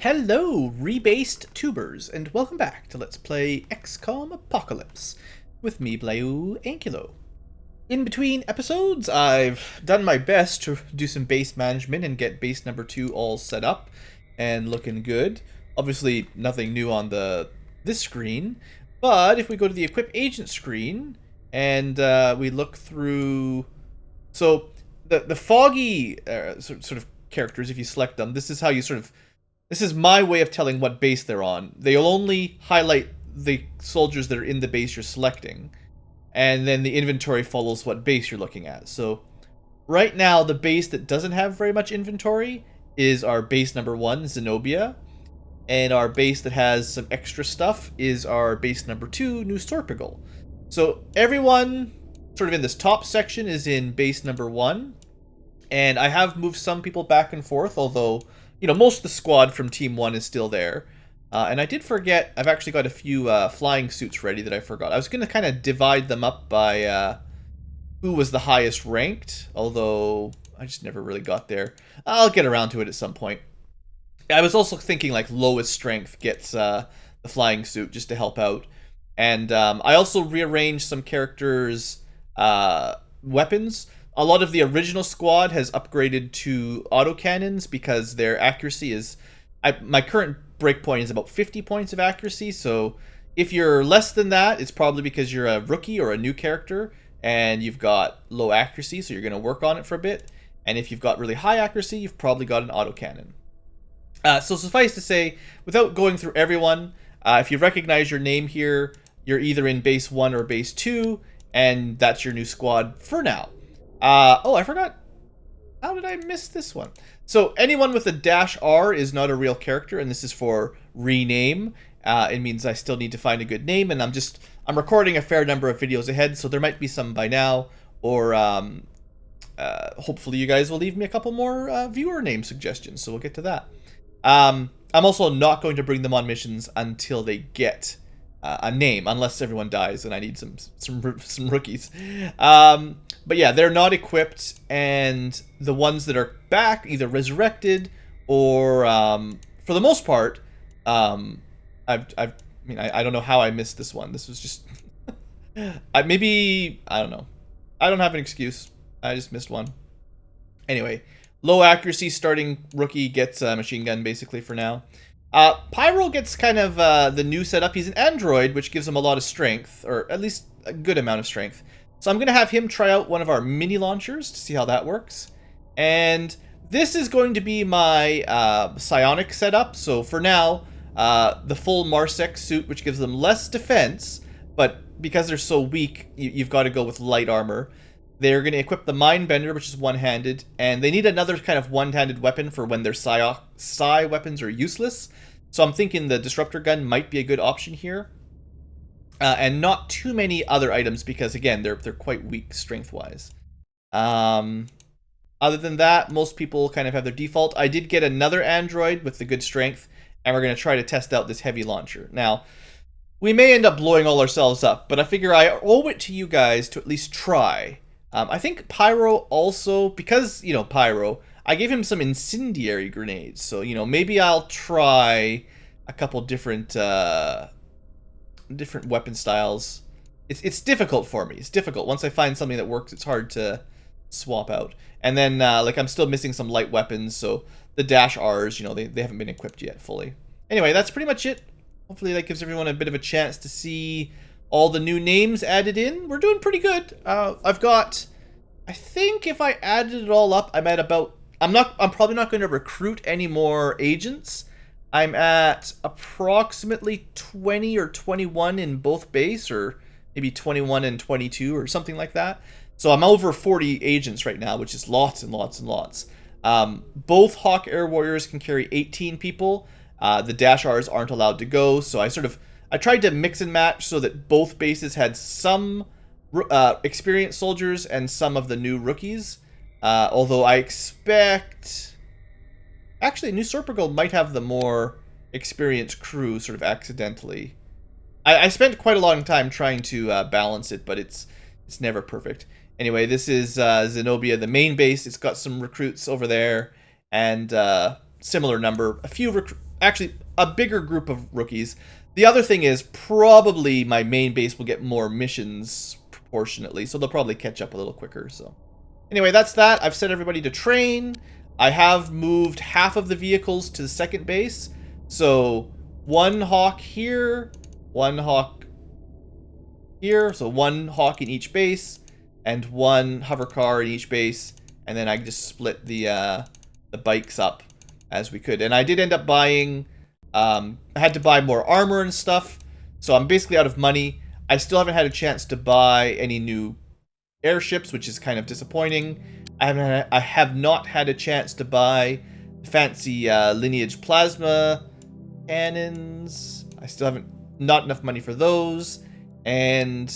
Hello, rebased tubers, and welcome back to Let's Play XCOM Apocalypse with me, BlueAnkylo. In between episodes, I've done my best to do some base management and get base number 2 all set up and looking good. Obviously, nothing new on this screen, but if we go to the Equip Agent screen and we look through... So, the foggy sort of characters, if you select them, this is how you sort of... This is my way of telling what base they're on. They'll only highlight the soldiers that are in the base you're selecting, and then the inventory follows what base you're looking at. So right now, the base that doesn't have very much inventory is our base number 1, Zenobia, and our base that has some extra stuff is our base number 2, New Sorpigal. So everyone sort of in this top section is in base number 1, and I have moved some people back and forth, although... You know, most of the squad from Team 1 is still there. And I did forget, I've actually got a few flying suits ready that I forgot. I was going to kind of divide them up by who was the highest ranked, although I just never really got there. I'll get around to it at some point. I was also thinking like lowest strength gets the flying suit just to help out. And I also rearranged some characters' weapons. A lot of the original squad has upgraded to autocannons because their accuracy is... my current breakpoint is about 50 points of accuracy, so if you're less than that, it's probably because you're a rookie or a new character and you've got low accuracy, so you're going to work on it for a bit. And if you've got really high accuracy, you've probably got an autocannon. So suffice to say, without going through everyone, if you recognize your name here, you're either in base 1 or base 2, and that's your new squad for now. Oh, I forgot. How did I miss this one? So anyone with a -R is not a real character, and this is for rename. It means I still need to find a good name, and I'm recording a fair number of videos ahead, so there might be some by now, or hopefully you guys will leave me a couple more viewer name suggestions, so we'll get to that. I'm also not going to bring them on missions until they get a name, unless everyone dies and I need some rookies. But yeah, they're not equipped, and the ones that are back, either resurrected or, for the most part, I don't know how I missed this one. This was just, I don't know. I don't have an excuse. I just missed one. Anyway, low accuracy starting rookie gets a machine gun basically for now. Pyro gets kind of the new setup. He's an android, which gives him a lot of strength, or at least a good amount of strength. So I'm going to have him try out one of our mini launchers to see how that works. And this is going to be my psionic setup. So for now, the full Marsec suit, which gives them less defense, but because they're so weak, you've got to go with light armor. They're going to equip the Mindbender, which is one-handed, and they need another kind of one-handed weapon for when their psi weapons are useless. So I'm thinking the Disruptor Gun might be a good option here. And not too many other items because, again, they're quite weak strength-wise. Other than that, most people kind of have their default. I did get another android with the good strength, and we're going to try to test out this heavy launcher. Now, we may end up blowing all ourselves up, but I figure I owe it to you guys to at least try. I think Pyro also, because, you know, Pyro, I gave him some incendiary grenades. So, you know, maybe I'll try a couple different weapon styles. It's difficult for me. It's difficult. Once I find something that works, it's hard to swap out. And then, like, I'm still missing some light weapons, so the -Rs, you know, they haven't been equipped yet fully. Anyway, that's pretty much it. Hopefully that gives everyone a bit of a chance to see all the new names added in. We're doing pretty good. I've got, I think if I added it all up, I'm at about, I'm probably not going to recruit any more agents. I'm at approximately 20 or 21 in both base, or maybe 21 and 22 or something like that. So I'm over 40 agents right now, which is lots and lots and lots. Both Hawk Air Warriors can carry 18 people. The -Rs aren't allowed to go, so I tried to mix and match so that both bases had some experienced soldiers and some of the new rookies. Although I expect... Actually, New Sorpigal might have the more experienced crew, sort of accidentally. I spent quite a long time trying to balance it, but it's never perfect. Anyway, this is Zenobia, the main base. It's got some recruits over there, and similar number. A actually a bigger group of rookies. The other thing is probably my main base will get more missions proportionately, so they'll probably catch up a little quicker. So anyway, that's that. I've set everybody to train. I have moved half of the vehicles to the second base. So one hawk here, one hawk here. So one hawk in each base, and one hover car in each base. And then I just split the bikes up as we could. And I did end up buying, I had to buy more armor and stuff. So I'm basically out of money. I still haven't had a chance to buy any new airships, which is kind of disappointing. I have not had a chance to buy fancy lineage plasma cannons. I still haven't, not enough money for those. And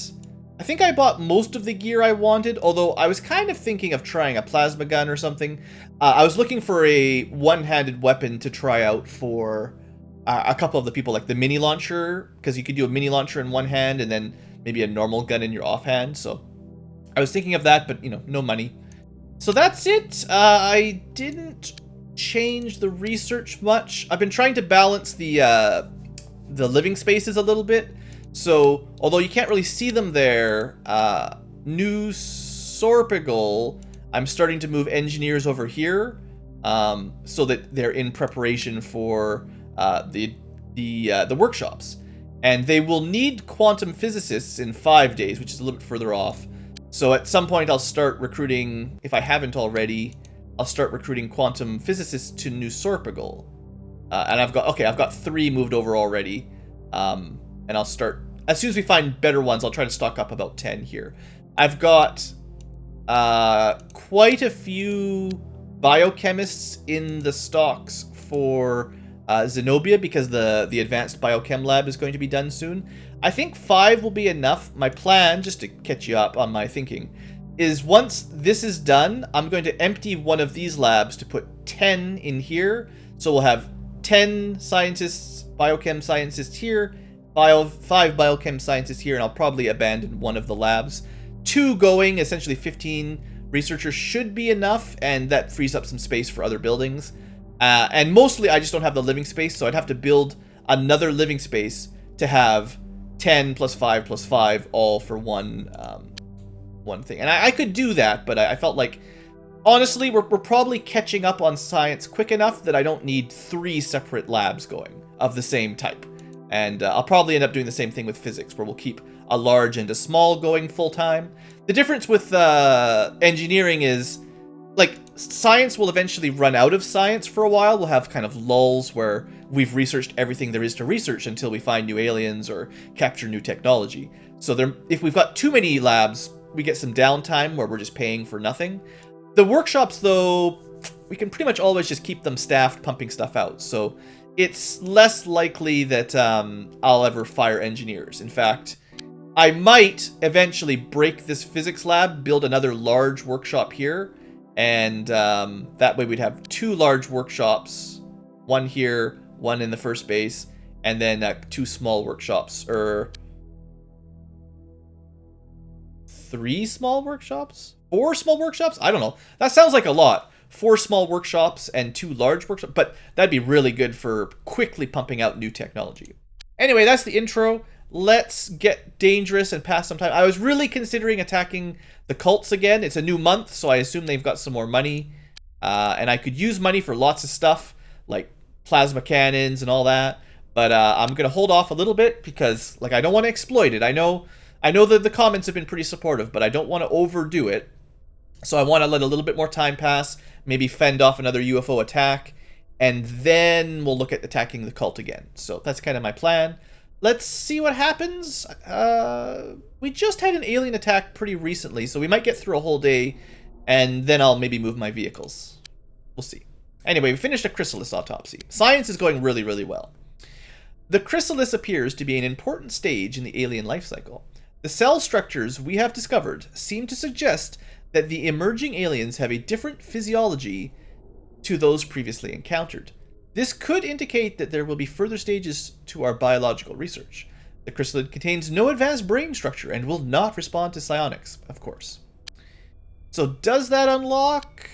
I think I bought most of the gear I wanted, although I was kind of thinking of trying a plasma gun or something. I was looking for a one-handed weapon to try out for a couple of the people, like the mini launcher, because you could do a mini launcher in one hand and then maybe a normal gun in your offhand. So I was thinking of that, but, you know, no money. So that's it. I didn't change the research much. I've been trying to balance the living spaces a little bit. So, although you can't really see them there, New Sorpigal, I'm starting to move engineers over here, so that they're in preparation for the workshops. And they will need quantum physicists in 5 days, which is a little bit further off. So at some point I'll start recruiting, if I haven't already, I'll start recruiting quantum physicists to New Sorpigal. And I've got 3 moved over already. And I'll start, as soon as we find better ones, I'll try to stock up about 10 here. I've got quite a few biochemists in the stocks for Zenobia, because the advanced biochem lab is going to be done soon. I think 5 will be enough. My plan, just to catch you up on my thinking, is once this is done, I'm going to empty one of these labs to put 10 in here. So we'll have 10 scientists, biochem scientists here, 5 biochem scientists here, and I'll probably abandon one of the labs. 2 going, essentially 15 researchers should be enough, and that frees up some space for other buildings. And mostly I just don't have the living space, so I'd have to build another living space to have 10 plus 5 plus 5 all for one thing. And I could do that, but I felt like, honestly, we're probably catching up on science quick enough that I don't need 3 separate labs going of the same type. And I'll probably end up doing the same thing with physics, where we'll keep a large and a small going full-time. The difference with engineering is, like, science will eventually run out of science for a while. We'll have kind of lulls where we've researched everything there is to research until we find new aliens or capture new technology. So if we've got too many labs, we get some downtime where we're just paying for nothing. The workshops, though, we can pretty much always just keep them staffed, pumping stuff out. So it's less likely that I'll ever fire engineers. In fact, I might eventually break this physics lab, build another large workshop here, and that way we'd have 2 large workshops, one here, one in the first base, and then 2 small workshops, or 3 small workshops? 4 small workshops? I don't know. That sounds like a lot. 4 small workshops and 2 large workshops, but that'd be really good for quickly pumping out new technology. Anyway, that's the intro. Let's get dangerous and pass some time. I was really considering attacking the cults again. It's a new month, so I assume they've got some more money. And I could use money for lots of stuff, like plasma cannons and all that. But I'm going to hold off a little bit because, like, I don't want to exploit it. I know that the comments have been pretty supportive, but I don't want to overdo it. So I want to let a little bit more time pass, maybe fend off another UFO attack, and then we'll look at attacking the cult again. So that's kind of my plan. Let's see what happens. We just had an alien attack pretty recently, so we might get through a whole day, and then I'll maybe move my vehicles. We'll see. Anyway, we finished a chrysalis autopsy. Science is going really, really well. The chrysalis appears to be an important stage in the alien life cycle. The cell structures we have discovered seem to suggest that the emerging aliens have a different physiology to those previously encountered. This could indicate that there will be further stages to our biological research. The chrysalid contains no advanced brain structure and will not respond to psionics, of course. So does that unlock?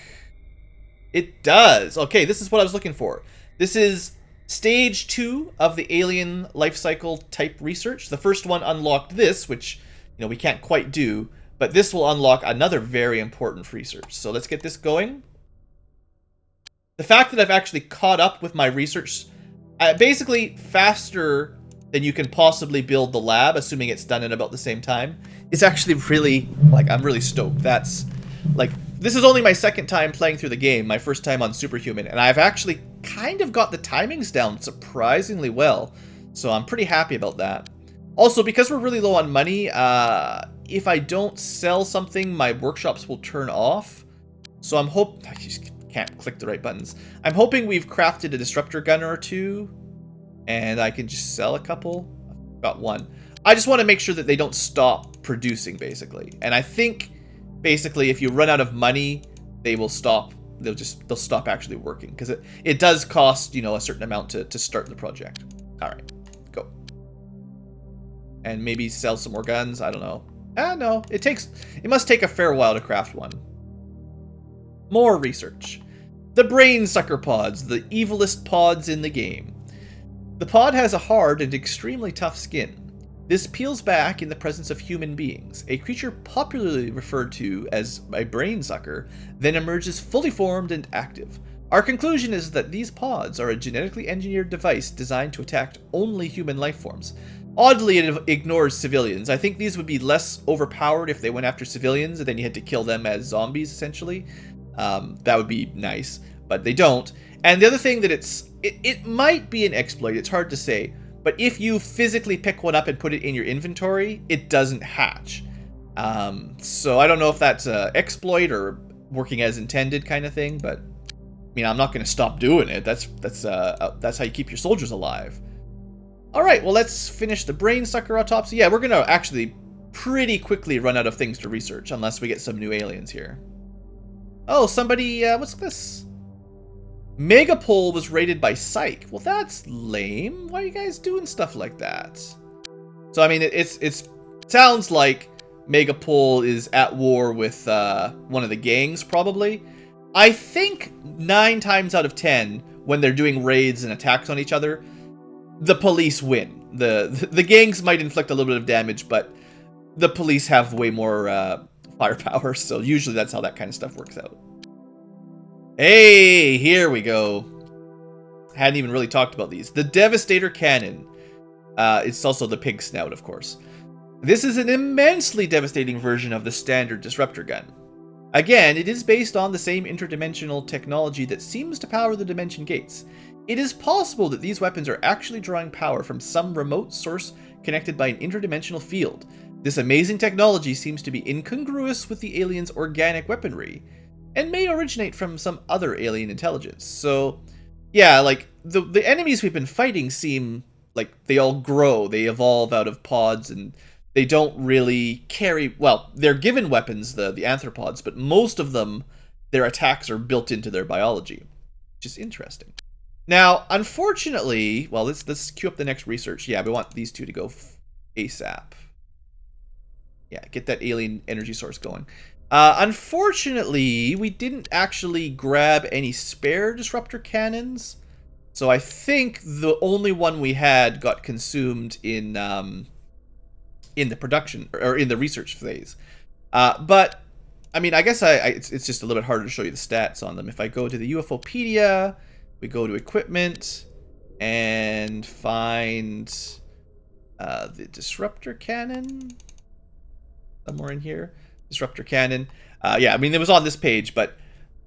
It does. Okay, this is what I was looking for. This is Stage 2 of the alien life cycle type research. The first one unlocked this, which we can't quite do, but this will unlock another very important research. So let's get this going. The fact that I've actually caught up with my research, basically faster than you can possibly build the lab, assuming it's done at about the same time, is actually really, I'm really stoked. That's, this is only my second time playing through the game, my first time on Superhuman, and I've actually kind of got the timings down surprisingly well, so I'm pretty happy about that. Also, because we're really low on money, if I don't sell something, my workshops will turn off. So I'm I just can't click the right buttons. I'm hoping we've crafted a disruptor gun or two, and I can just sell a couple. I've got one. I just want to make sure that they don't stop producing, basically. And I think, basically, if you run out of money, they will stop. They'll stop actually working, because it does cost, a certain amount to start the project. All right, go. And maybe sell some more guns. I don't know. No, it must take a fair while to craft one. More research. The brain sucker pods, the evilest pods in the game. The pod has a hard and extremely tough skin. This peels back in the presence of human beings. A creature popularly referred to as a brain sucker then emerges fully formed and active. Our conclusion is that these pods are a genetically engineered device designed to attack only human life forms. Oddly, it ignores civilians. I think these would be less overpowered if they went after civilians and then you had to kill them as zombies, essentially. That would be nice, but they don't. And the other thing that it might be an exploit, it's hard to say, but if you physically pick one up and put it in your inventory, it doesn't hatch. So I don't know if that's an exploit or working as intended kind of thing, but I'm not going to stop doing it. That's how you keep your soldiers alive. All right, well, let's finish the brain sucker autopsy. Yeah, we're going to actually pretty quickly run out of things to research unless we get some new aliens here. Oh, somebody, what's this? Megapole was raided by Psych. Well, that's lame. Why are you guys doing stuff like that? So, it sounds like Megapole is at war with one of the gangs, probably. I think 9 times out of 10, when they're doing raids and attacks on each other, the police win. The gangs might inflict a little bit of damage, but the police have way more firepower, so usually that's how that kind of stuff works out. Hey, here we go. Hadn't even really talked about these. The Devastator Cannon. It's also the pig snout, of course. This is an immensely devastating version of the standard disruptor gun. Again, it is based on the same interdimensional technology that seems to power the dimension gates. It is possible that these weapons are actually drawing power from some remote source connected by an interdimensional field. This amazing technology seems to be incongruous with the aliens' organic weaponry, and may originate from some other alien intelligence. So, yeah, the enemies we've been fighting seem like they all grow, they evolve out of pods, and they don't really carry, well, they're given weapons, the anthropods, but most of them, their attacks are built into their biology, which is interesting. Now, unfortunately, well, let's queue up the next research. Yeah, we want these two to go ASAP. Yeah, get that alien energy source going. Unfortunately, we didn't actually grab any spare disruptor cannons, so I think the only one we had got consumed in the production or in the research phase. But I guess it's just a little bit harder to show you the stats on them. If I go to the UFOpedia, we go to equipment and find the disruptor cannon somewhere in here. Disruptor cannon. Yeah, it was on this page, but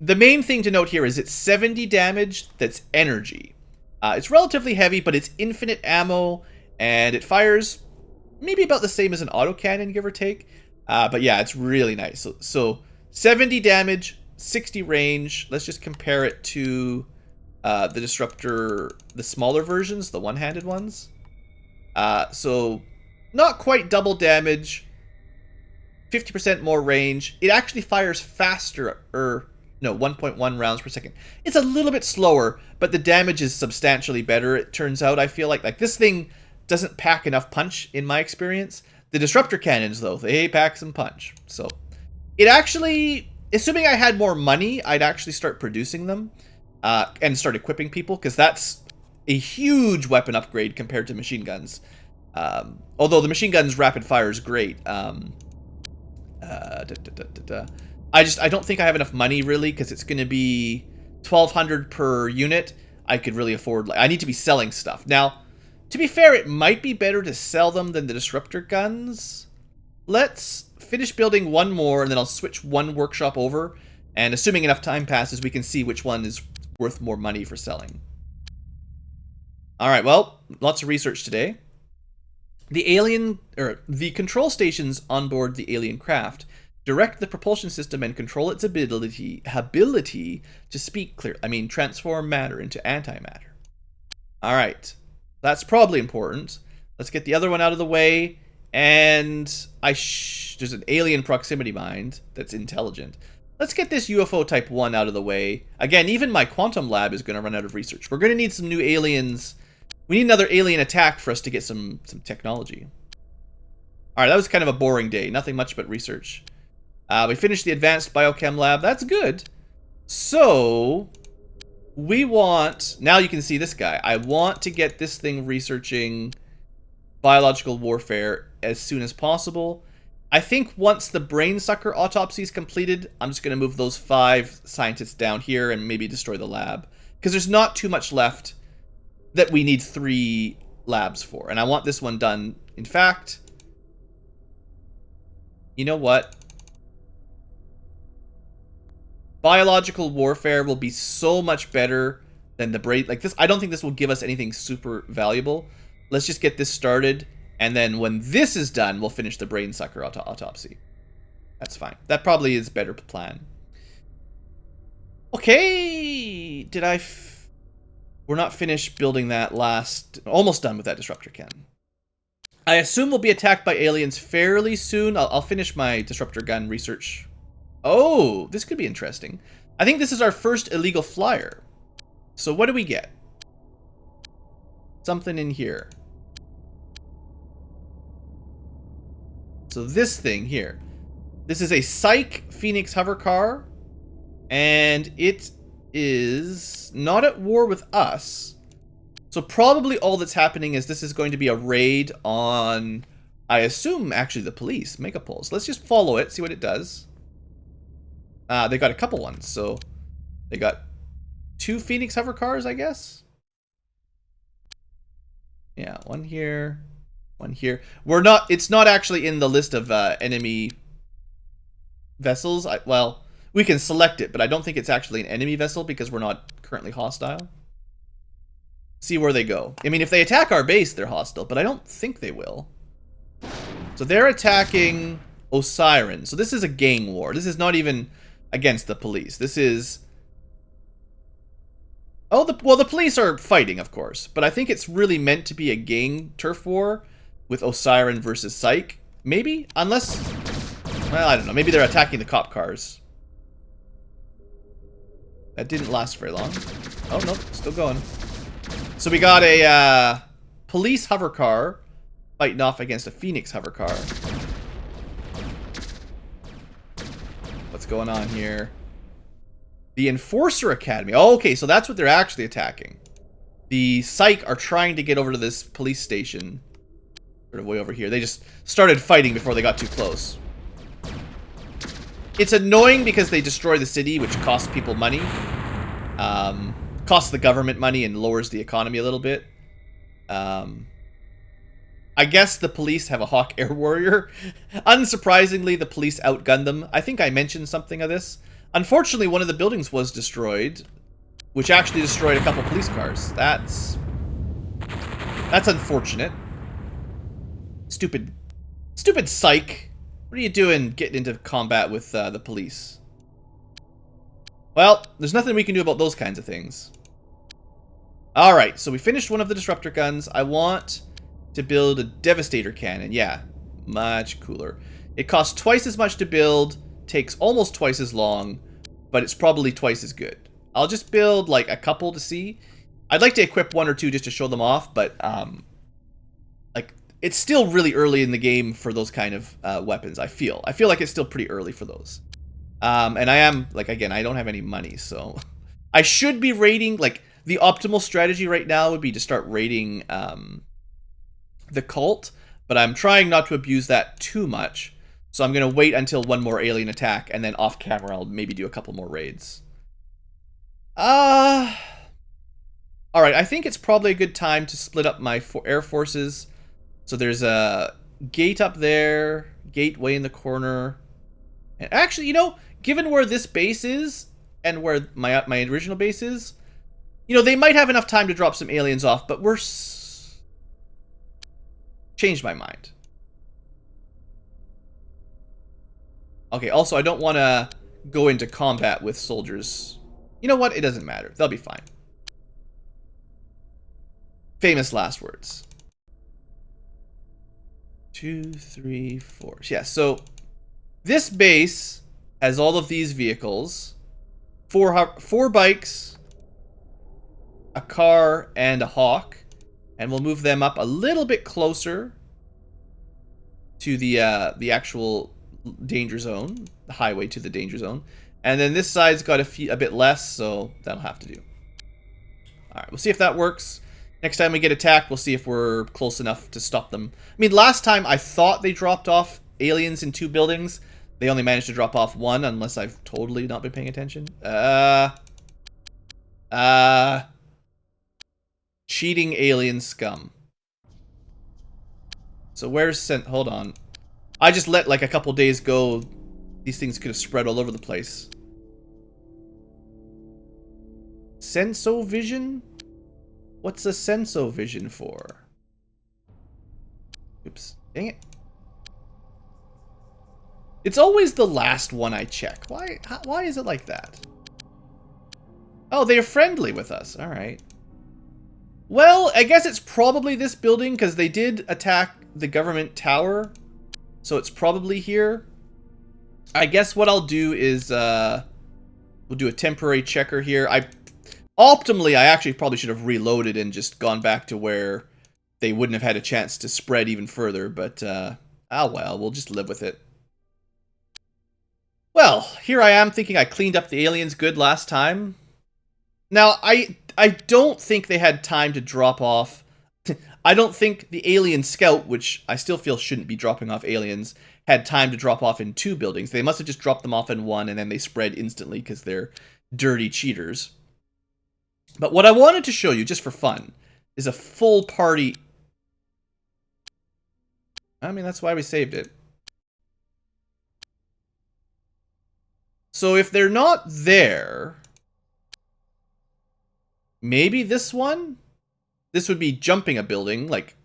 the main thing to note here is it's 70 damage that's energy. It's relatively heavy, but it's infinite ammo, and it fires maybe about the same as an autocannon, give or take. But yeah, it's really nice. So 70 damage, 60 range. Let's just compare it to the disruptor, the smaller versions, the one-handed ones. So not quite double damage. 50% more range. It actually fires faster, 1.1 rounds per second. It's a little bit slower, but the damage is substantially better, it turns out. I feel like this thing doesn't pack enough punch, in my experience. The disruptor cannons, though, they pack some punch. So, it actually, assuming I had more money, I'd actually start producing them and start equipping people, because that's a huge weapon upgrade compared to machine guns. Although the machine gun's rapid fire is great. I don't think I have enough money really, because it's going to be 1,200 per unit. I could really afford. I need to be selling stuff now. To be fair, it might be better to sell them than the disruptor guns. Let's finish building one more, and then I'll switch one workshop over. And assuming enough time passes, we can see which one is worth more money for selling. All right, well, lots of research today. The control stations on board the alien craft direct the propulsion system and control its ability to speak clear. Transform matter into antimatter. All right, that's probably important. Let's get the other one out of the way. And there's an alien proximity mind that's intelligent. Let's get this UFO Type 1 out of the way. Again, even my quantum lab is going to run out of research. We're going to need some new aliens. We need another alien attack for us to get some technology. Alright, that was kind of a boring day. Nothing much but research. We finished the advanced biochem lab. That's good. So, we want... Now you can see this guy. I want to get this thing researching biological warfare as soon as possible. I think once the brain sucker autopsy is completed, I'm just going to move those 5 scientists down here and maybe destroy the lab. Because there's not too much left that we need 3 labs for. And I want this one done. In fact, you know what? Biological warfare will be so much better than the brain. Like this, I don't think this will give us anything super valuable. Let's just get this started. And then when this is done, we'll finish the brain sucker autopsy. That's fine. That probably is a better plan. Okay. We're not finished building that last... Almost done with that disruptor cannon. I assume we'll be attacked by aliens fairly soon. I'll finish my disruptor gun research. Oh, this could be interesting. I think this is our first illegal flyer. So what do we get? Something in here. So this thing here. This is a Psych Phoenix hover car. And it is not at war with us. So probably all that's happening is this is going to be a raid on, I assume, actually the police. Make a pulse. Let's just follow it, see what it does. They got a couple ones. So they got 2 Phoenix hover cars, I guess. Yeah, one here. One here. It's not actually in the list of enemy vessels. Well, we can select it, but I don't think it's actually an enemy vessel because we're not currently hostile. See where they go. I mean, if they attack our base, they're hostile, but I don't think they will. So they're attacking Osiren. So this is a gang war. This is not even against the police. This is... Oh, well, the police are fighting, of course, but I think it's really meant to be a gang turf war with Osiren versus Psych. Maybe? Unless... Well, I don't know. Maybe they're attacking the cop cars. That didn't last very long. Oh, no. Still going. So we got a police hover car fighting off against a Phoenix hover car. What's going on here? The Enforcer Academy. Oh, okay, so that's what they're actually attacking. The Psych are trying to get over to this police station. Sort of way over here. They just started fighting before they got too close. It's annoying because they destroy the city, which costs people money. Costs the government money and lowers the economy a little bit. I guess the police have a Hawk Air Warrior. Unsurprisingly, the police outgunned them. I think I mentioned something of this. Unfortunately, one of the buildings was destroyed, which actually destroyed a couple police cars. That's unfortunate. Stupid Psych. What are you doing getting into combat with the police? Well, there's nothing we can do about those kinds of things. Alright, so we finished one of the disruptor guns. I want to build a Devastator cannon. Yeah, much cooler. It costs twice as much to build, takes almost twice as long, but it's probably twice as good. I'll just build like a couple to see. I'd like to equip 1 or 2 just to show them off, but like it's still really early in the game for those kind of weapons. I feel like it's still pretty early for those. And I am, like, again, I don't have any money, so I should be raiding, like, the optimal strategy right now would be to start raiding the cult, but I'm trying not to abuse that too much. So I'm going to wait until one more alien attack, and then off camera I'll maybe do a couple more raids. Alright, I think it's probably a good time to split up my air forces. So there's a gate up there, gate way in the corner. And actually, you know, given where this base is, and where my original base is, you know, they might have enough time to drop some aliens off, but we're... Changed my mind. Okay, also, I don't want to go into combat with soldiers. You know what? It doesn't matter. They'll be fine. Famous last words. 2, 3, 4. Yeah, so this base has all of these vehicles. Four bikes, a car, and a hawk. And we'll move them up a little bit closer to the actual danger zone, the highway to the danger zone. And then this side's got a bit less, so that'll have to do. Alright, we'll see if that works. Next time we get attacked, we'll see if we're close enough to stop them. I mean, last time I thought they dropped off aliens in 2 buildings. They only managed to drop off 1, unless I've totally not been paying attention. Cheating alien scum. So where's hold on. I just let like a couple days go. These things could have spread all over the place. Senso-vision? What's a senso-vision for? Oops. Dang it. It's always the last one I check. Why is it like that? Oh, they're friendly with us. Alright. Well, I guess it's probably this building, because they did attack the government tower. So it's probably here. I guess what I'll do is, we'll do a temporary checker here. Optimally, I actually probably should have reloaded and just gone back to where they wouldn't have had a chance to spread even further, but, well, we'll just live with it. Well, here I am thinking I cleaned up the aliens good last time. Now, I don't think they had time to drop off. I don't think the alien scout, which I still feel shouldn't be dropping off aliens, had time to drop off in 2 buildings. They must have just dropped them off in 1, and then they spread instantly because they're dirty cheaters. But what I wanted to show you, just for fun, is a full party... I mean, that's why we saved it. So if they're not there... Maybe this one? This would be jumping a building, like...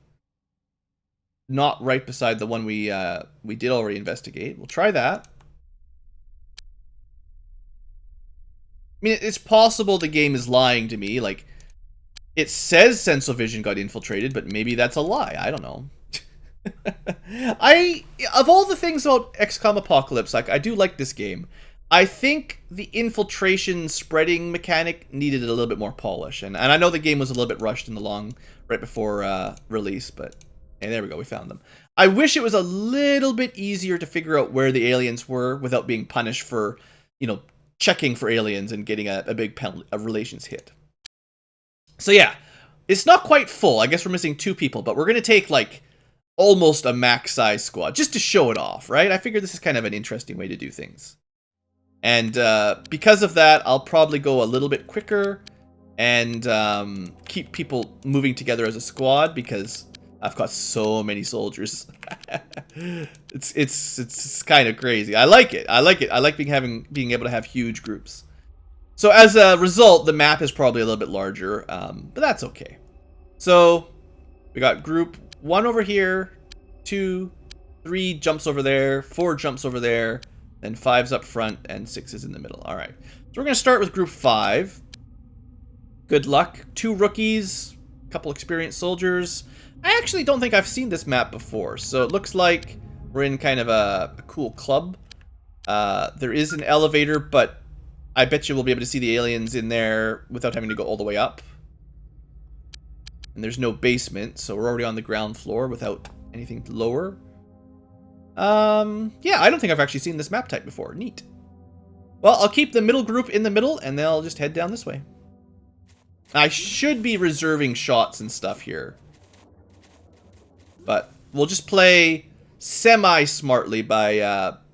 Not right beside the one we did already investigate. We'll try that. I mean, it's possible the game is lying to me. Like, it says Sensovision got infiltrated, but maybe that's a lie. I don't know. Of all the things about XCOM Apocalypse, like, I do like this game. I think the infiltration spreading mechanic needed a little bit more polish. And I know the game was a little bit rushed in the right before release, but... Hey, there we go, we found them. I wish it was a little bit easier to figure out where the aliens were without being punished for, you know, checking for aliens and getting a big penalty, a relations hit. So yeah, it's not quite full. I guess we're missing 2 people, but we're going to take, like, almost a max size squad just to show it off, right? I figured this is kind of an interesting way to do things. And because of that, I'll probably go a little bit quicker and keep people moving together as a squad because I've got so many soldiers. It's kind of crazy. I like it. I like being able to have huge groups. So as a result, the map is probably a little bit larger, but that's okay. So we got group 1 over here, 2, 3 jumps over there, 4 jumps over there, then 5's up front, and 6 is in the middle. All right. So we're going to start with group 5. Good luck. 2 rookies, a couple experienced soldiers. I actually don't think I've seen this map before, so it looks like we're in kind of a cool club. There is an elevator, but I bet you we'll be able to see the aliens in there without having to go all the way up. And there's no basement, so we're already on the ground floor without anything lower. Yeah, I don't think I've actually seen this map type before. Neat. Well, I'll keep the middle group in the middle, and they'll just head down this way. I should be reserving shots and stuff here. But we'll just play semi-smartly by,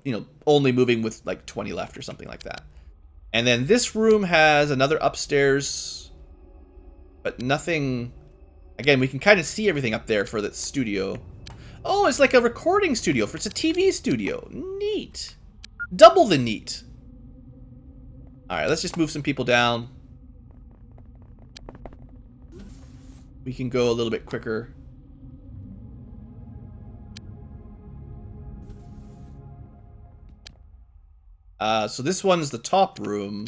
you know, only moving with like 20 left or something like that. And then this room has another upstairs, but nothing. Again, we can kind of see everything up there for the studio. Oh, it's like a recording studio. It's a TV studio. Neat. Double the neat. Alright, let's just move some people down. We can go a little bit quicker. So this one's the top room.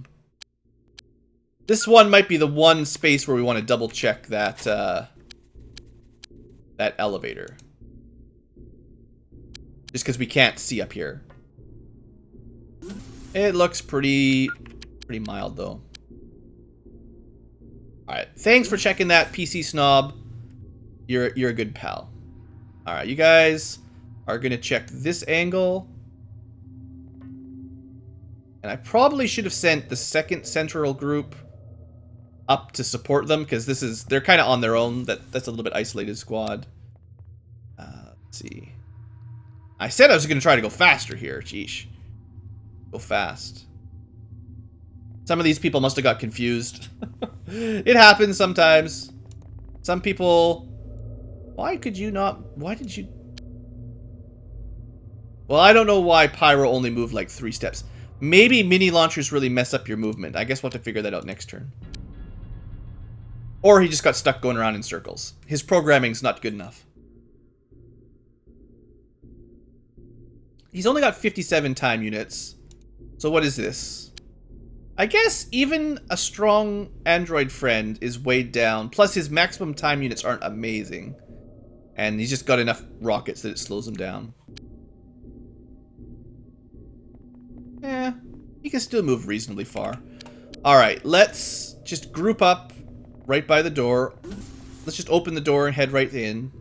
This one might be the one space where we want to double check that, that elevator. Just because we can't see up here. It looks pretty mild though. Alright, thanks for checking that, PC Snob. You're a good pal. Alright, you guys are gonna check this angle. And I probably should have sent the second central group up to support them, because they're kind of on their own. That's a little bit isolated squad. Let's see. I said I was going to try to go faster here. Sheesh. Go fast. Some of these people must have got confused. It happens sometimes. Some people... Why did you... Well, I don't know why Pyro only moved like 3 steps. Maybe mini launchers really mess up your movement. I guess we'll have to figure that out next turn. Or he just got stuck going around in circles. His programming's not good enough. He's only got 57 time units. So what is this? I guess even a strong android friend is weighed down. Plus his maximum time units aren't amazing. And he's just got enough rockets that it slows him down. Eh, he can still move reasonably far. Alright, let's just group up right by the door. Let's just open the door and head right in.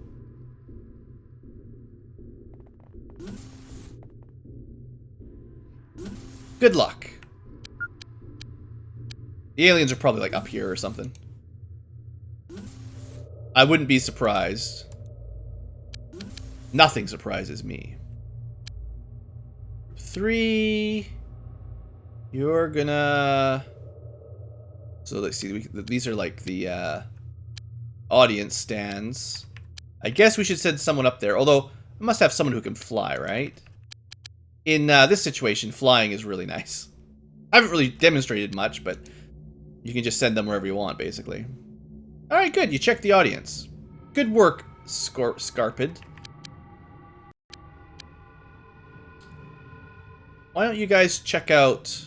Good luck. The aliens are probably like up here or something. I wouldn't be surprised. Nothing surprises me. 3. You're gonna... So let's see. These are like the audience stands. I guess we should send someone up there. Although, I must have someone who can fly, right? In this situation, flying is really nice. I haven't really demonstrated much, but you can just send them wherever you want, basically. Alright, good. You checked the audience. Good work, Scarpid. Why don't you guys check out...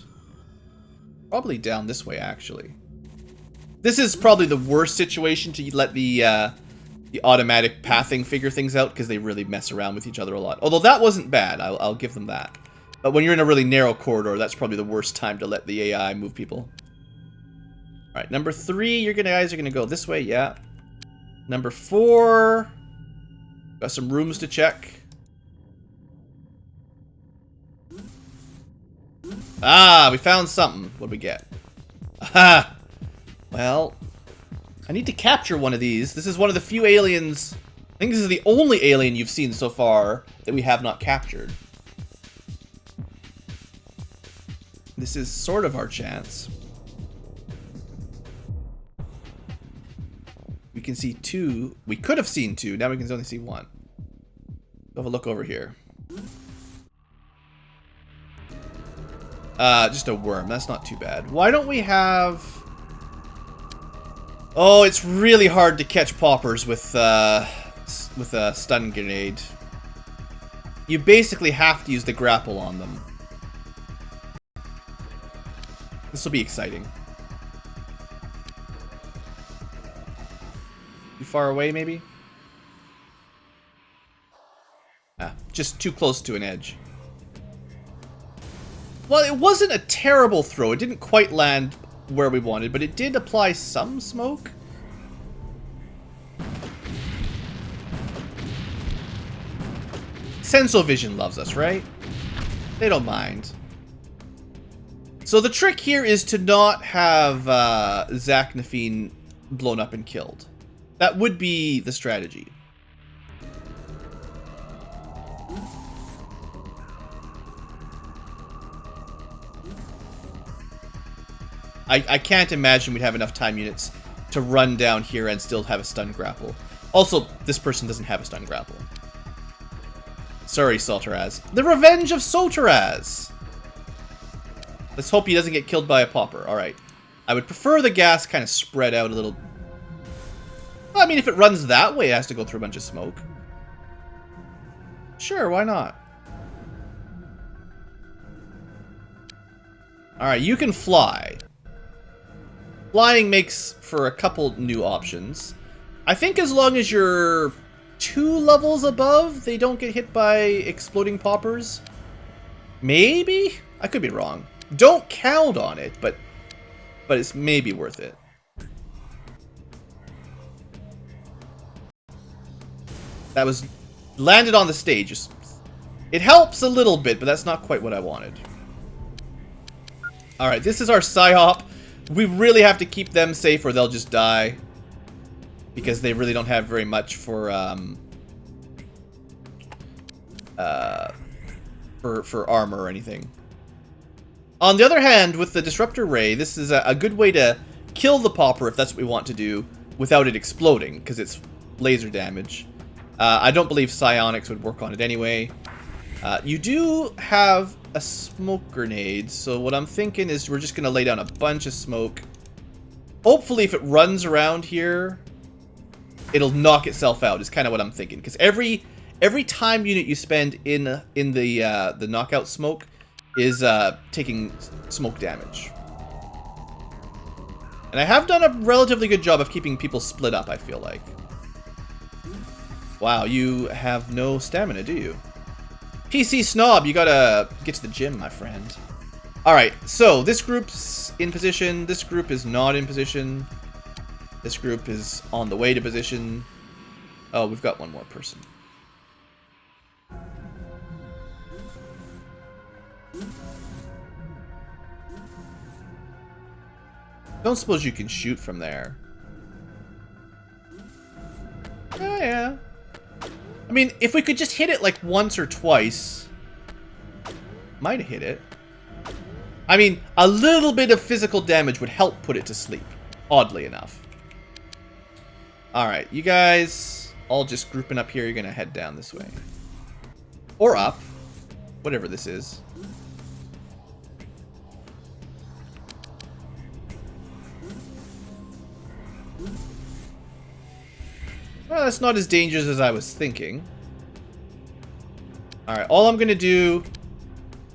Probably down this way, actually. This is probably the worst situation to let the automatic pathing figure things out, because they really mess around with each other a lot. Although that wasn't bad, I'll give them that. But when you're in a really narrow corridor, that's probably the worst time to let the AI move people. Alright, number 3, you guys are gonna go this way, yeah. Number 4... Got some rooms to check. Ah, we found something. What'd we get? Aha! Well, I need to capture one of these. This is one of the few aliens... I think this is the only alien you've seen so far that we have not captured. This is sort of our chance. We can see 2. We could have seen 2. Now we can only see 1. Have a look over here. Just a worm. That's not too bad. Why don't we have... Oh, it's really hard to catch poppers with a stun grenade. You basically have to use the grapple on them. This will be exciting. Too far away, maybe? Ah, just too close to an edge. Well, it wasn't a terrible throw. It didn't quite land where we wanted, but it did apply some smoke. Sensovision loves us, right? They don't mind. So the trick here is to not have Zachnafine blown up and killed. That would be the strategy. I can't imagine we'd have enough time units to run down here and still have a stun grapple. Also, this person doesn't have a stun grapple. Sorry, Solteraz. The Revenge of Solteraz! Let's hope he doesn't get killed by a popper. Alright. I would prefer the gas kind of spread out a little. Well, I mean, if it runs that way, it has to go through a bunch of smoke. Sure, why not? Alright, you can fly. Flying makes for a couple new options. I think as long as you're 2 levels above, they don't get hit by exploding poppers. Maybe? I could be wrong. Don't count on it, but it's maybe worth it. That was landed on the stage. It helps a little bit, but that's not quite what I wanted. Alright, this is our PsyOp. We really have to keep them safe or they'll just die. Because they really don't have very much for armor or anything. On the other hand, with the Disruptor Ray, this is a good way to kill the popper if that's what we want to do without it exploding, because it's laser damage. I don't believe psionics would work on it anyway. You do have a smoke grenade, so what I'm thinking is we're just going to lay down a bunch of smoke. Hopefully if it runs around here, it'll knock itself out, is kind of what I'm thinking. Because every time unit you spend in the knockout smoke is taking smoke damage. And I have done a relatively good job of keeping people split up, I feel like. Wow, you have no stamina, do you? PC Snob, you gotta get to the gym, my friend. Alright, so this group's in position. This group is not in position. This group is on the way to position. Oh, we've got one more person. Don't suppose you can shoot from there. Oh, yeah. I mean, if we could just hit it like once or twice, might have hit it. I mean, a little bit of physical damage would help put it to sleep, oddly enough. Alright, you guys all just grouping up here. You're going to head down this way. Or up. Whatever this is. Well, that's not as dangerous as I was thinking. Alright, all I'm going to do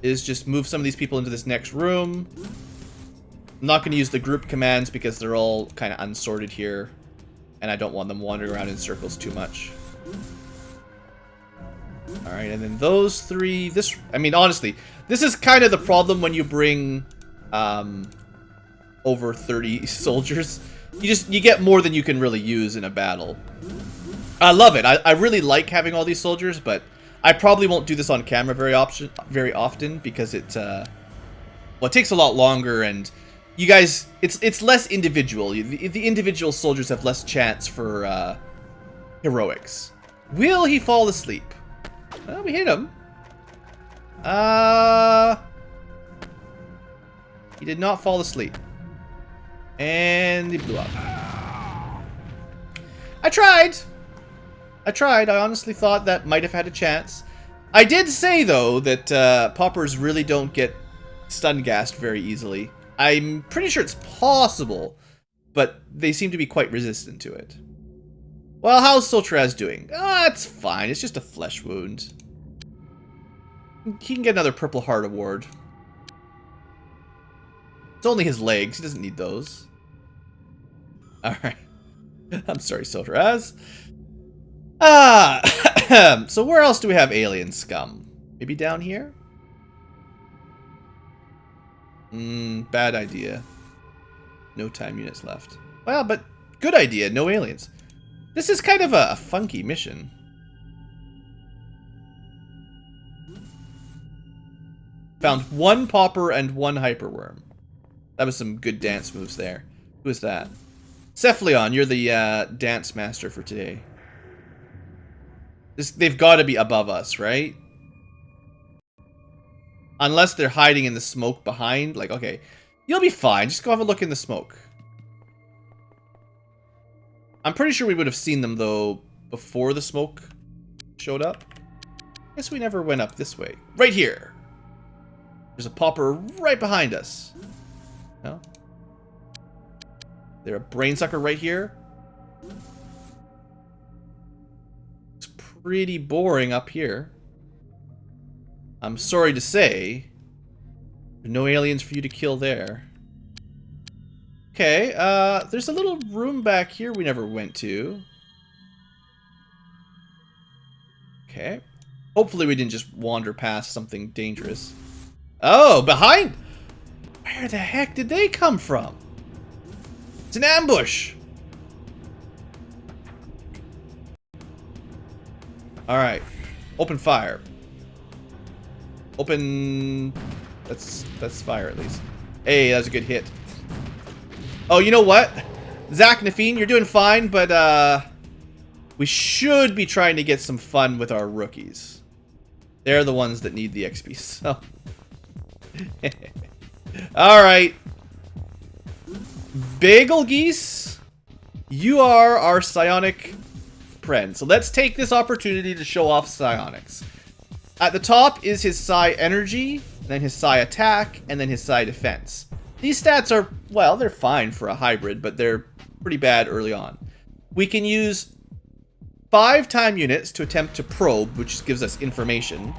is just move some of these people into this next room. I'm not going to use the group commands because they're all kind of unsorted here. And I don't want them wandering around in circles too much. Alright, and then those three... I mean, honestly, this is kind of the problem when you bring over 30 soldiers. You get more than you can really use in a battle. I love it. I really like having all these soldiers, but I probably won't do this on camera very often because it takes a lot longer, and you guys, it's less individual. The individual soldiers have less chance for heroics. Will he fall asleep? Well, we hit him. He did not fall asleep. And he blew up. I tried. I honestly thought that might have had a chance. I did say, though, that poppers really don't get stun gassed very easily. I'm pretty sure it's possible, but they seem to be quite resistant to it. Well, how's Soltraz doing? It's fine. It's just a flesh wound. He can get another Purple Heart award. It's only his legs. He doesn't need those. Alright. I'm sorry, Soltraz. So where else do we have alien scum? Maybe down here? Bad idea. No time units left. Well, but good idea. No aliens. This is kind of a funky mission. Found one popper and one hyperworm. That was some good dance moves there. Who is that? Cephalion, you're the dance master for today. They've got to be above us, right? Unless they're hiding in the smoke behind. Like, okay. You'll be fine. Just go have a look in the smoke. I'm pretty sure we would have seen them, though, before the smoke showed up. Guess we never went up this way. Right here. There's a popper right behind us. No? There's a brain sucker right here. It's pretty boring up here. I'm sorry to say, there's no aliens for you to kill there. Okay, there's a little room back here we never went to. Okay. Hopefully we didn't just wander past something dangerous. Oh, behind! Where the heck did they come from? It's an ambush! Alright. Open fire. Open... That's fire, at least. Hey, that was a good hit. Oh, you know what? Zach Nafine, you're doing fine, but, we should be trying to get some fun with our rookies. They're the ones that need the XP, so... Alright. Bagel Geese, you are our psionic friend. So let's take this opportunity to show off psionics. At the top is his psi energy, then his psi attack, and then his psi defense. These stats are, well, they're fine for a hybrid, but they're pretty bad early on. We can use 5 time units to attempt to probe, which gives us information.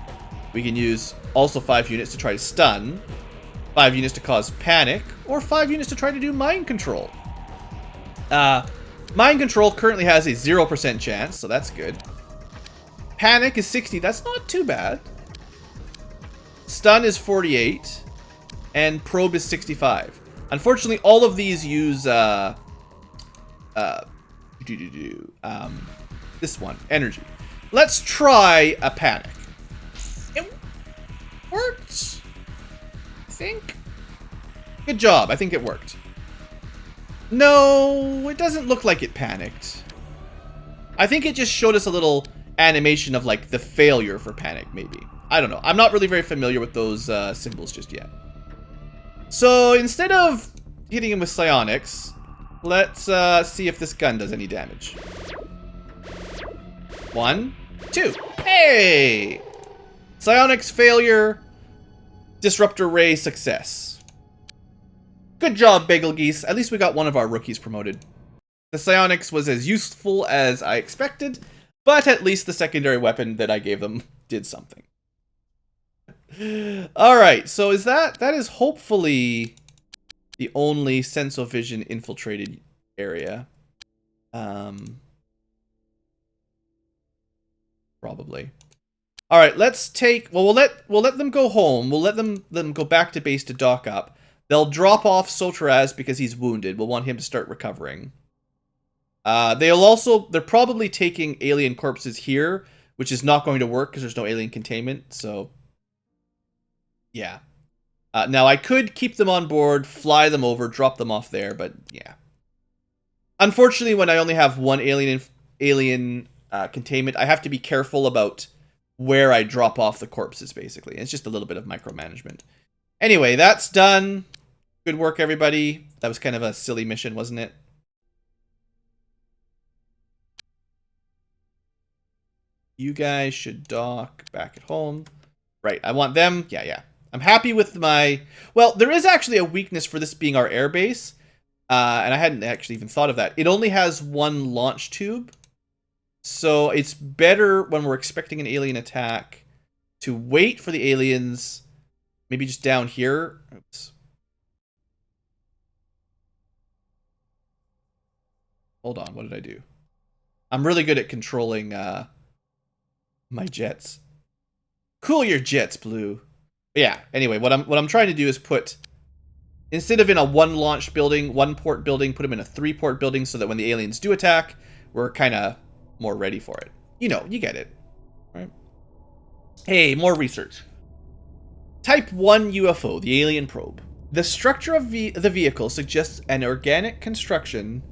We can use also 5 units to try to stun, 5 units to cause panic, or 5 units to try to do mind control. Mind control currently has a 0% chance, so that's good. Panic is 60, that's not too bad. Stun is 48, and probe is 65. Unfortunately, all of these use this one, energy. Let's try a panic. It worked, I think. Good job, I think it worked. No, it doesn't look like it panicked. I think it just showed us a little animation of like the failure for panic, maybe. I don't know. I'm not really very familiar with those symbols just yet. So instead of hitting him with psionics, let's see if this gun does any damage. 1, 2. Hey! Psionics failure. Disruptor ray success. Good job, Bagel Geese. At least we got one of our rookies promoted. The psionics was as useful as I expected, but at least the secondary weapon that I gave them did something. Alright, so that is hopefully the only Sensovision infiltrated area. Probably. Alright, let's take... Well, we'll let them go home. We'll let them go back to base to dock up. They'll drop off Soteraz because he's wounded. We'll want him to start recovering. They're probably taking alien corpses here, which is not going to work because there's no alien containment, so... Yeah. Now, I could keep them on board, fly them over, drop them off there, but yeah. Unfortunately, when I only have one alien containment, I have to be careful about where I drop off the corpses, basically. It's just a little bit of micromanagement. Anyway, that's done. Good work, everybody. That was kind of a silly mission, wasn't it? You guys should dock back at home. Right, I want them. Yeah. I'm happy with my... Well, there is actually a weakness for this being our airbase. And I hadn't actually even thought of that. It only has 1 launch tube. So it's better when we're expecting an alien attack to wait for the aliens... Maybe just down here. Oops. Hold on, what did I do? I'm really good at controlling my jets. Cool your jets, Blue. But yeah, anyway, what I'm trying to do is put, instead of in a 1 launch building, 1 port building, put them in a 3 port building so that when the aliens do attack, we're kind of more ready for it. You know, you get it. Right? Hey, more research. Type 1 UFO, the alien probe. The structure of the vehicle suggests an organic construction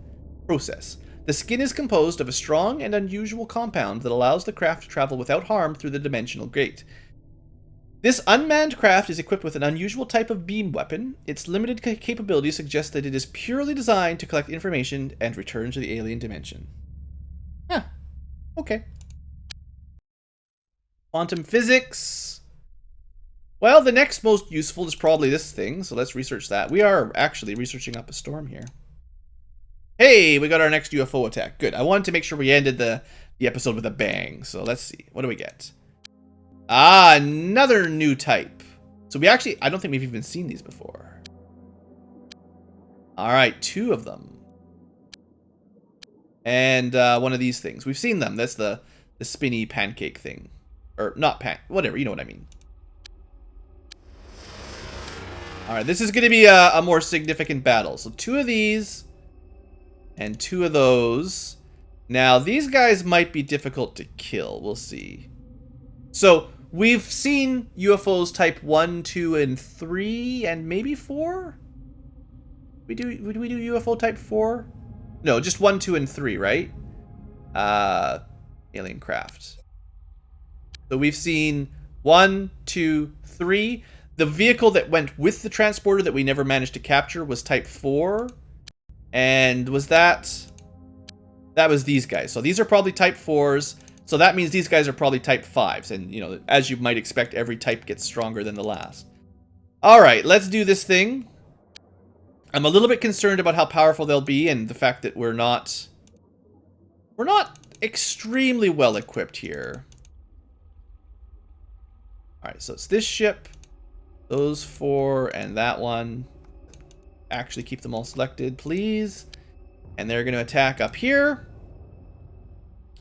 Process. The skin is composed of a strong and unusual compound that allows the craft to travel without harm through the dimensional gate. This unmanned craft is equipped with an unusual type of beam weapon. Its limited capability suggests that it is purely designed to collect information and return to the alien dimension. Huh. Okay. Quantum physics. Well, the next most useful is probably this thing, so let's research that. We are actually researching up a storm here. Hey, we got our next UFO attack. Good. I wanted to make sure we ended the episode with a bang, so let's see. What do we get? Ah, another new type. So we actually, I don't think we've even seen these before. Alright, 2 of them. And one of these things. We've seen them. That's the spinny pancake thing. Or not whatever, you know what I mean. Alright, this is going to be a more significant battle. So 2 of these and 2 of those. Now, these guys might be difficult to kill. We'll see. So, we've seen UFOs type 1, 2, and 3, and maybe 4? Would we do UFO type 4? No, just 1, 2, and 3, right? Alien craft. So we've seen 1, 2, 3. The vehicle that went with the transporter that we never managed to capture was type 4. And was that was these guys. So these are probably type 4s. So that means these guys are probably type 5s. And, you know, as you might expect, every type gets stronger than the last. Alright, let's do this thing. I'm a little bit concerned about how powerful they'll be and the fact that we're not extremely well equipped here. Alright, so it's this ship, those 4, and that one. Actually keep them all selected, please. And they're going to attack up here.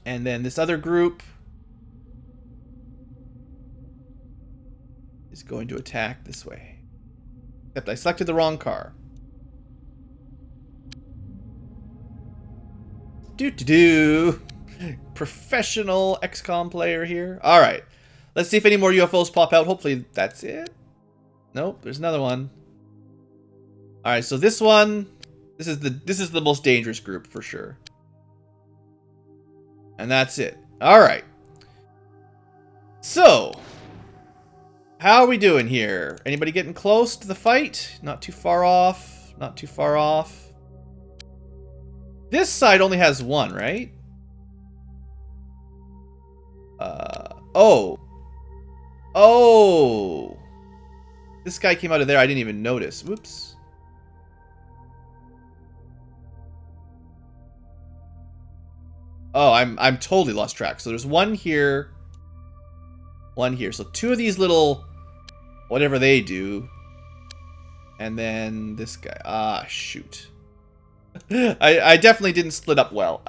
And then this other group is going to attack this way. Except I selected the wrong car. Doo-doo-doo. Professional XCOM player here. Alright. Let's see if any more UFOs pop out. Hopefully that's it. Nope, there's another one. Alright, so this one, this is the most dangerous group for sure. And that's it. Alright. So, how are we doing here? Anybody getting close to the fight? Not too far off. Not too far off. This side only has 1, right? Oh. Oh. This guy came out of there. I didn't even notice. Whoops. Oh, I'm totally lost track. So there's 1 here. 1 here. So 2 of these little whatever they do. And then this guy. Ah, shoot. I definitely didn't split up well.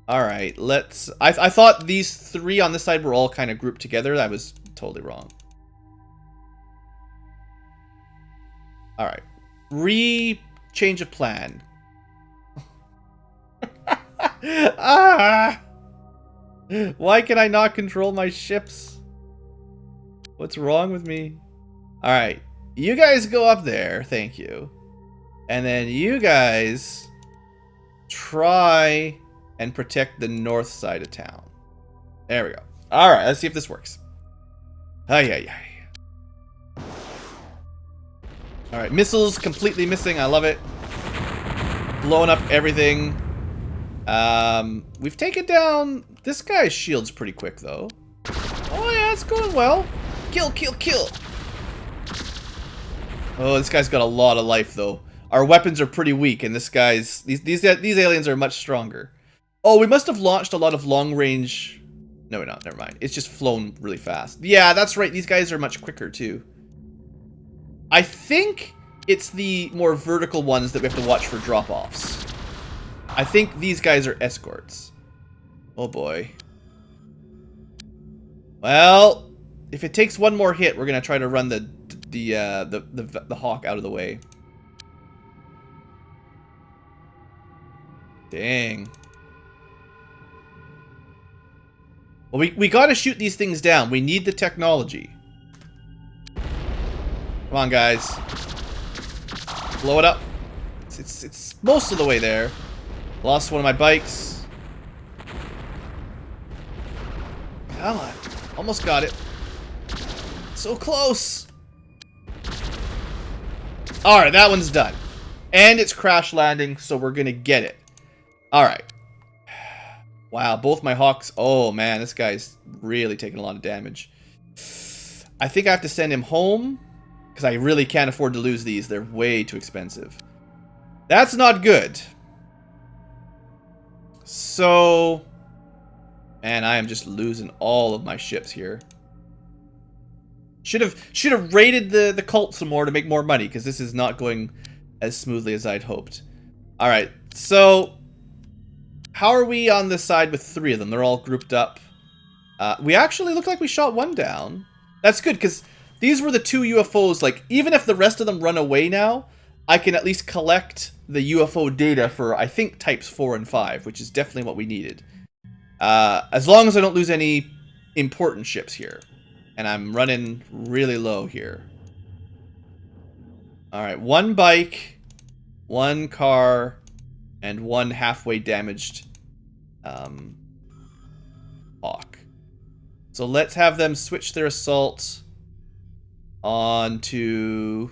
Alright, let's... I thought these 3 on this side were all kind of grouped together. I was totally wrong. Alright. Change of plan. Why can I not control my ships? What's wrong with me? Alright. You guys go up there. Thank you. And then you guys try and protect the north side of town. There we go. Alright, let's see if this works. Ay. Alright, missiles completely missing. I love it. Blowing up everything. We've taken down... This guy's shield's pretty quick, though. Oh, yeah, it's going well. Kill. Oh, this guy's got a lot of life, though. Our weapons are pretty weak, and this guy's... These aliens are much stronger. Oh, we must have launched a lot of long-range... No, we're not. Never mind. It's just flown really fast. Yeah, that's right. These guys are much quicker, too. I think it's the more vertical ones that we have to watch for drop-offs. I think these guys are escorts. Oh, boy. Well, if it takes one more hit, we're going to try to run the Hawk out of the way. Dang. Well, we gotta shoot these things down. We need the technology. Come on, guys. Blow it up. It's most of the way there. Lost one of my bikes. Come on. Almost got it. So close. Alright, that one's done. And it's crash landing, so we're gonna get it. Alright. Wow, both my hawks. Oh man, this guy's really taking a lot of damage. I think I have to send him home, because I really can't afford to lose these. They're way too expensive. That's not good. So, man, I am just losing all of my ships here. Should have raided the cult some more to make more money, because this is not going as smoothly as I'd hoped. All right, so how are we on this side with 3 of them? They're all grouped up. We actually look like we shot one down. That's good, because these were the 2 UFOs. Like, even if the rest of them run away now, I can at least collect the UFO data for, I think, types 4 and 5, which is definitely what we needed. As long as I don't lose any important ships here. And I'm running really low here. Alright, 1 bike, 1 car, and 1 halfway damaged hawk. So let's have them switch their assault on to...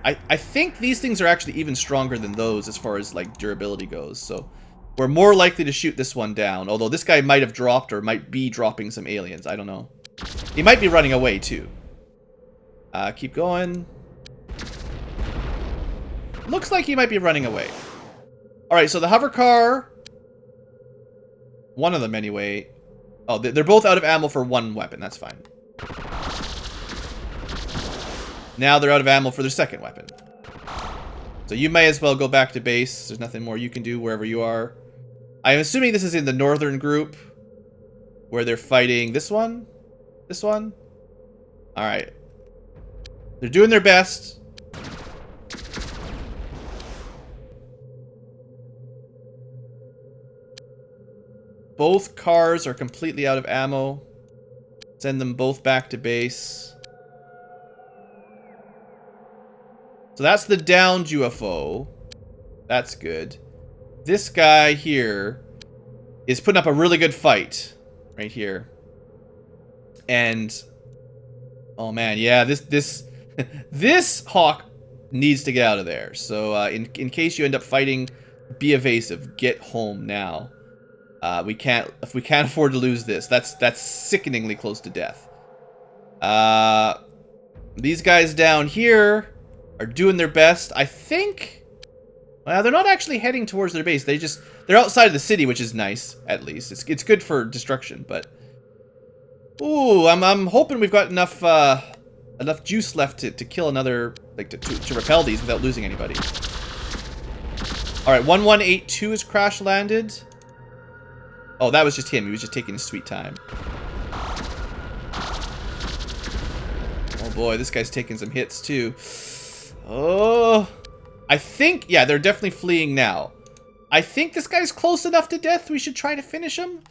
I think these things are actually even stronger than those as far as like durability goes. So we're more likely to shoot this one down. Although this guy might have dropped or might be dropping some aliens. I don't know. He might be running away too. Keep going. Looks like he might be running away. Alright, so the hover car... One of them anyway. Oh, they're both out of ammo for 1 weapon. That's fine. Now they're out of ammo for their 2nd weapon. So you may as well go back to base. There's nothing more you can do wherever you are. I'm assuming this is in the northern group. Where they're fighting this one? This one? Alright. They're doing their best. Both cars are completely out of ammo. Send them both back to base. So that's the downed UFO. That's good. This guy here is putting up a really good fight. Right here. And... oh man, yeah, this this hawk needs to get out of there. So in case you end up fighting, be evasive. Get home now. If we can't afford to lose this. That's sickeningly close to death. These guys down here are doing their best. I think... well, they're not actually heading towards their base. They're outside of the city, which is nice, at least. It's good for destruction, but... ooh, I'm hoping we've got enough juice left to kill another... like, to repel these without losing anybody. Alright, 1182 is crash landed. Oh, that was just him. He was just taking his sweet time. Oh boy, this guy's taking some hits too. Oh, I think, yeah, they're definitely fleeing now. I think this guy's close enough to death. We should try to finish him.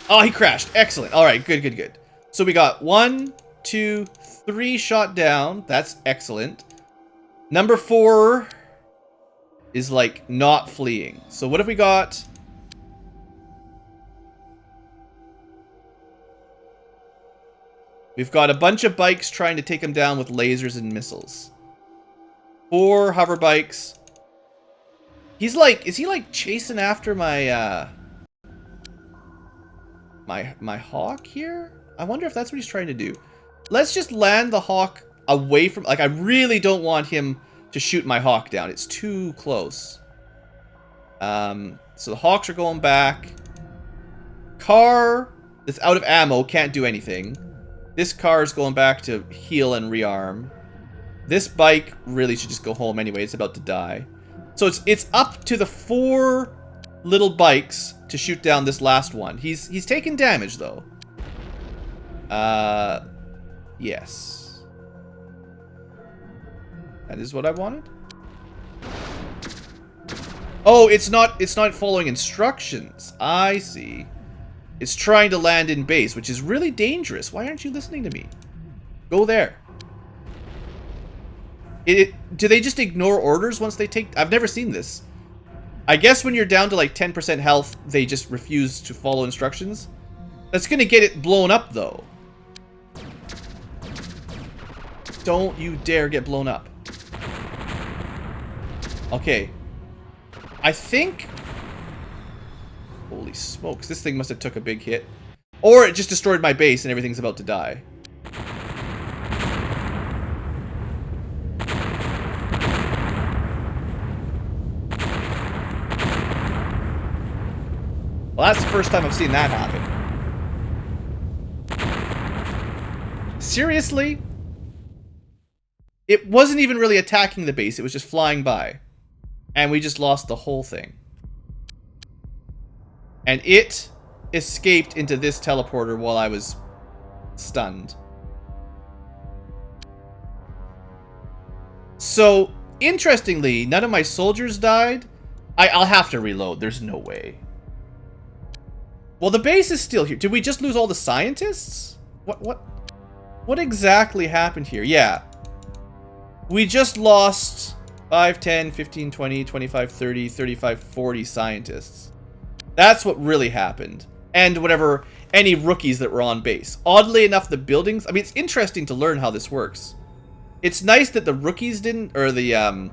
Oh, he crashed. Excellent. All right, good, good, good. So we got 1, 2, 3 shot down. That's excellent. Number 4 is like not fleeing. So what have we got? We've got a bunch of bikes trying to take him down with lasers and missiles. 4 hover bikes. He's like, is he like chasing after my my hawk here? I wonder if that's what he's trying to do. Let's just land the hawk away from, like, I really don't want him to shoot my hawk down. It's too close. So the hawks are going back. Car that's out of ammo can't do anything. This car is going back to heal and rearm. This bike really should just go home anyway. It's about to die. So it's up to the 4 little bikes to shoot down this last one. He's taking damage though. Yes. That is what I wanted. Oh, it's not following instructions. I see. It's trying to land in base, which is really dangerous. Why aren't you listening to me? Go there. Do they just ignore orders once they take... I've never seen this. I guess when you're down to like 10% health, they just refuse to follow instructions. That's gonna get it blown up, though. Don't you dare get blown up. Okay. I think... Holy smokes, this thing must have took a big hit. Or it just destroyed my base and everything's about to die. Well, that's the first time I've seen that happen. Seriously? It wasn't even really attacking the base, it was just flying by. And we just lost the whole thing. And it escaped into this teleporter while I was stunned. So, interestingly, none of my soldiers died. I'll have to reload, there's no way. Well, the base is still here. Did we just lose all the scientists? What exactly happened here? Yeah. We just lost 5, 10, 15, 20, 25, 30, 35, 40 scientists. That's what really happened. And whatever, any rookies that were on base. Oddly enough, the buildings... I mean, it's interesting to learn how this works. It's nice that the rookies didn't... Or the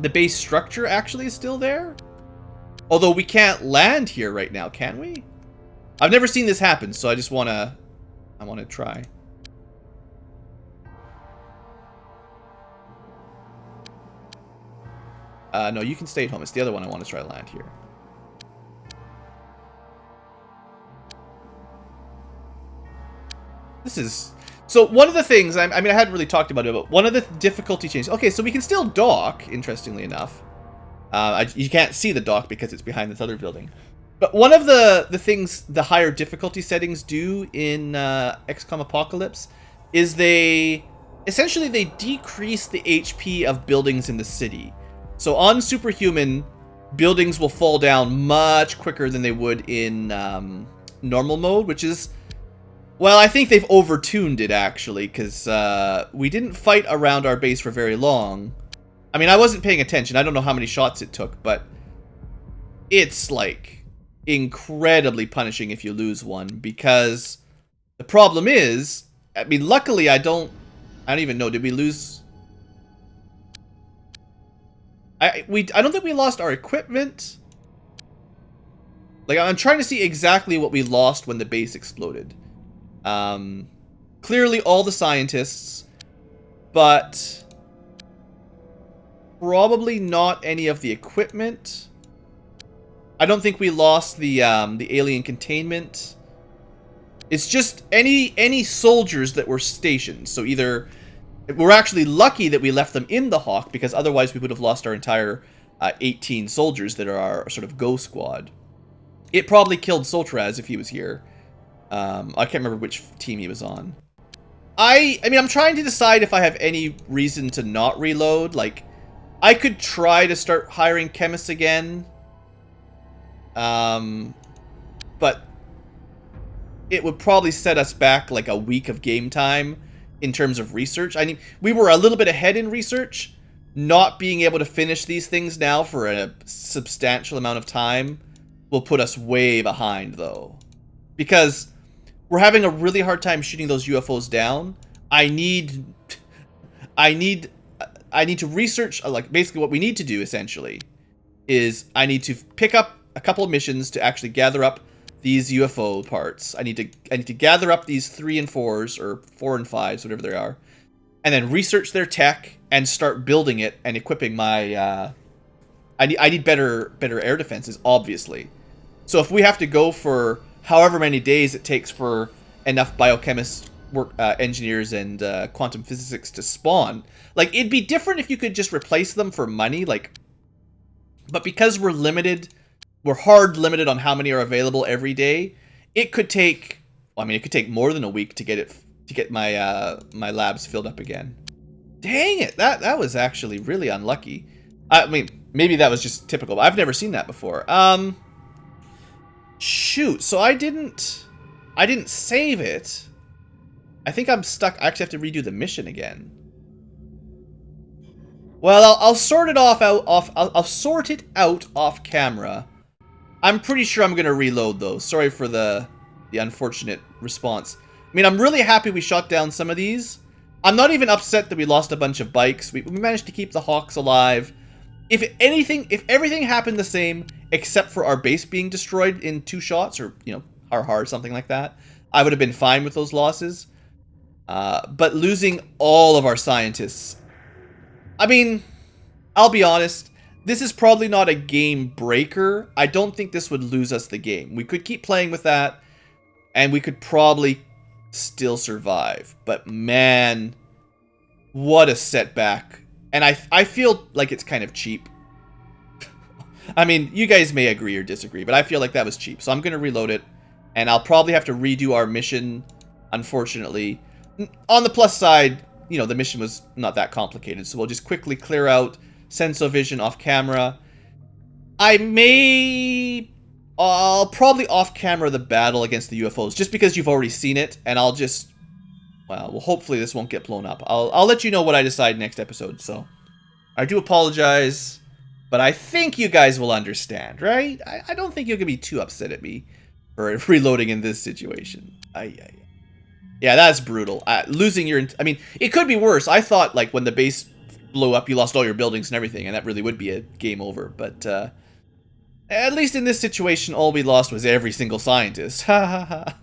base structure actually is still there. Although we can't land here right now, can we? I've never seen this happen, so I just wanna... I wanna try. No, you can stay at home. It's the other one I want to try to land here. This is... So, one of the things... I mean, I hadn't really talked about it, but one of the difficulty changes... Okay, so we can still dock, interestingly enough. You can't see the dock because it's behind this other building. But one of the things the higher difficulty settings do in XCOM Apocalypse is they... Essentially, they decrease the HP of buildings in the city. So on Superhuman, buildings will fall down much quicker than they would in normal mode, which is... Well, I think they've overtuned it, actually, because we didn't fight around our base for very long. I mean, I wasn't paying attention. I don't know how many shots it took, but it's, like, incredibly punishing if you lose one, because the problem is... I mean, luckily, I don't even know. Did we lose... I don't think we lost our equipment. Like, I'm trying to see exactly what we lost when the base exploded. Clearly all the scientists, but probably not any of the equipment. I don't think we lost the alien containment. It's just any soldiers that were stationed. So either... We're actually lucky that we left them in the Hawk, because otherwise we would have lost our entire 18 soldiers that are our sort of Go Squad. It probably killed Soltraz if he was here. I can't remember which team he was on. I mean, I'm trying to decide if I have any reason to not reload. Like, I could try to start hiring chemists again. But it would probably set us back like a week of game time in terms of research. I mean, we were a little bit ahead in research. Not being able to finish these things now for a substantial amount of time will put us way behind, though. Because we're having a really hard time shooting those UFOs down. I need to research, like, basically what we need to do, essentially, is I need to pick up a couple of missions to actually gather up these UFO parts. I need to gather up these 3 and 4s, or 4 and 5s, whatever they are, and then research their tech and start building it and equipping my. I need better air defenses, obviously. So if we have to go for however many days it takes for enough biochemists, engineers, and quantum physicists to spawn, like, it'd be different if you could just replace them for money, like. But because we're limited. We're hard limited on how many are available every day. It could take, well, I mean, it could take more than a week to get my my labs filled up again. Dang it, that was actually really unlucky. I mean, maybe that was just typical, but I've never seen that before. Shoot, so I didn't save it. I think I'm stuck. I actually have to redo the mission again. Well, I'll sort it I'll sort it out off camera. I'm pretty sure I'm gonna reload though. Sorry for the unfortunate response. I mean, I'm really happy we shot down some of these. I'm not even upset that we lost a bunch of bikes. We managed to keep the Hawks alive. If everything happened the same, except for our base being destroyed in 2 shots, or, you know, or something like that, I would have been fine with those losses. But losing all of our scientists... I mean, I'll be honest, this is probably not a game breaker. I don't think this would lose us the game. We could keep playing with that, and we could probably still survive. But man, what a setback. And I feel like it's kind of cheap. I mean, you guys may agree or disagree, but I feel like that was cheap. So I'm going to reload it, and I'll probably have to redo our mission, unfortunately. On the plus side, you know, the mission was not that complicated, so we'll just quickly clear out Sensovision off camera. I'll probably off camera the battle against the UFOs, just because you've already seen it, and I'll just... Well, hopefully this won't get blown up. I'll let you know what I decide next episode, so... I do apologize, but I think you guys will understand, right? I don't think you're going to be too upset at me for reloading in this situation. Yeah, that's brutal. Losing your... I mean, it could be worse. I thought, like, when the base blew up, you lost all your buildings and everything, and that really would be a game over, but, at least in this situation, all we lost was every single scientist. Ha ha ha.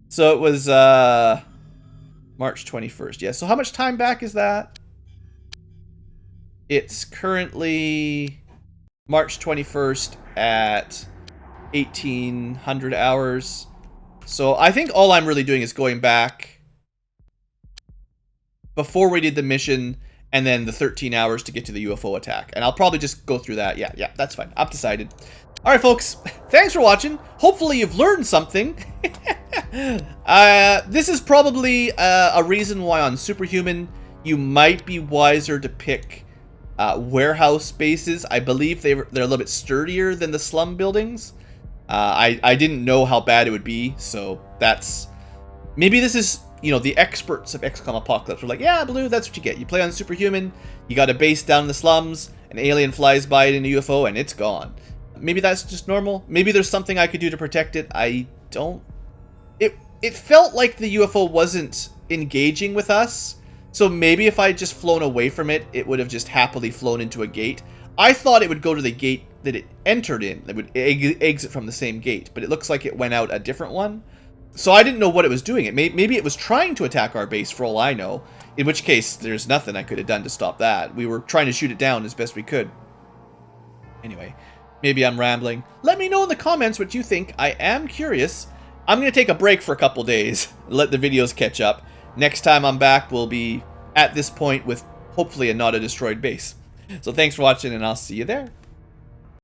So it was, March 21st. Yeah, so how much time back is that? It's currently March 21st at 1800 hours. So I think all I'm really doing is going back before we did the mission and then the 13 hours to get to the UFO attack. And I'll probably just go through that. Yeah, that's fine. I've decided. All right, folks. Thanks for watching. Hopefully you've learned something. This is probably a reason why on Superhuman you might be wiser to pick warehouse bases. I believe they're a little bit sturdier than the slum buildings. I didn't know how bad it would be, so that's... Maybe this is, you know, the experts of XCOM Apocalypse were like, yeah, Blue, that's what you get. You play on Superhuman, you got a base down in the slums, an alien flies by it in a UFO, and it's gone. Maybe that's just normal. Maybe there's something I could do to protect it. I don't... It felt like the UFO wasn't engaging with us, so maybe if I had just flown away from it, it would have just happily flown into a gate. I thought it would go to the gate that it entered in. It would exit from the same gate, but it looks like it went out a different one. So I didn't know what it was doing. Maybe it was trying to attack our base for all I know, in which case there's nothing I could have done to stop that. We were trying to shoot it down as best we could. Anyway, maybe I'm rambling. Let me know in the comments what you think. I am curious. I'm going to take a break for a couple days, let the videos catch up. Next time I'm back, we'll be at this point with hopefully not a destroyed base. So thanks for watching, and I'll see you there.